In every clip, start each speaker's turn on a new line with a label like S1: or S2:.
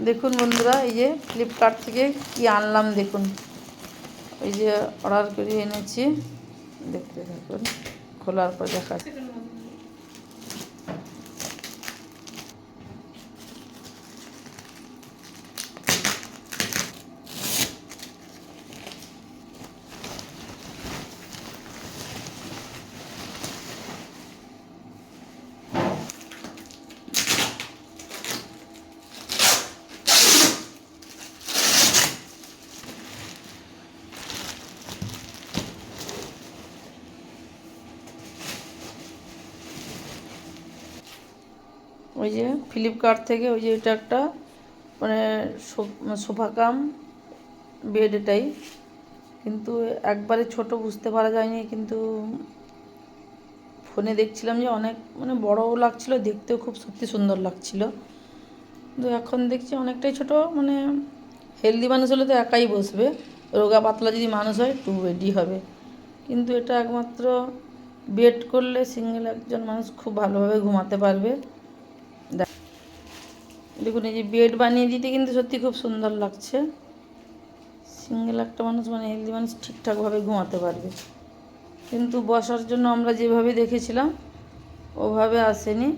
S1: দেখুন বন্ধুরা, এই যে ফ্লিপকার্ট থেকে কি আনলাম দেখুন। এই যে অর্ডার করে এনেছি, দেখতে থাকুন, খোলার পর দেখাচ্ছি। ওই যে ফ্লিপকার্ট থেকে, ওই যে এটা একটা মানে সোফা কাম বেড, এটাই কিন্তু একবারে ছোট বুঝতে পারা যায়নি, কিন্তু ফোনে দেখছিলাম যে অনেক মানে বড়ও লাগছিলো, দেখতেও খুব সত্যি সুন্দর লাগছিলো। কিন্তু এখন দেখছি অনেকটাই ছোট, মানে হেলদি মানুষ হলে তো একাই বসবে, রোগা পাতলা যদি মানুষ হয় টু বেডই হবে। কিন্তু এটা একমাত্র বেড করলে সিঙ্গেল একজন মানুষ খুব ভালোভাবে ঘুমাতে পারবে। দেখুন, এই যে বেড বানিয়ে দিতে কিন্তু সত্যি খুব সুন্দর লাগছে। সিঙ্গেল একটা মানুষ মানে হেলদি মানুষ ঠিকঠাকভাবে ঘুমাতে পারবে। কিন্তু বসার জন্য আমরা যেভাবে দেখেছিলাম ওভাবে আসেনি,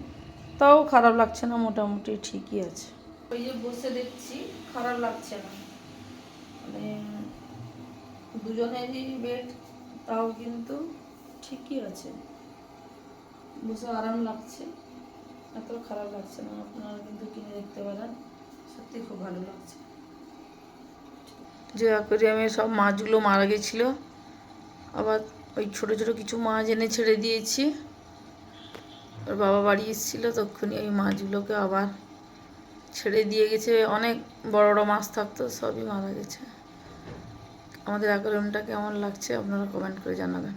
S1: তাও খারাপ লাগছে না, মোটামুটি ঠিকই আছে। ওই যে বসে দেখছি খারাপ লাগছে না, মানে দুজনেরই বেড, তাও কিন্তু ঠিকই আছে, বসে আরাম লাগছে, এত খারাপ লাগছে না। আপনারা কিন্তু কিনে দেখতে পারেন, সত্যি খুব ভালো লাগছে। যে অ্যাকোয়ারিয়ামে সব মাছগুলো মারা গেছিলো, আবার ওই ছোটো ছোটো কিছু মাছ এনে ছেড়ে দিয়েছি। ওর বাবা বাড়ি এসেছিলো, তখনই ওই মাছগুলোকে আবার ছেড়ে দিয়ে গেছে। অনেক বড় বড় মাছ থাকতো, সবই মারা গেছে। আমাদের অ্যাকোয়ারিয়ামটা কেমন লাগছে আপনারা কমেন্ট করে জানাবেন।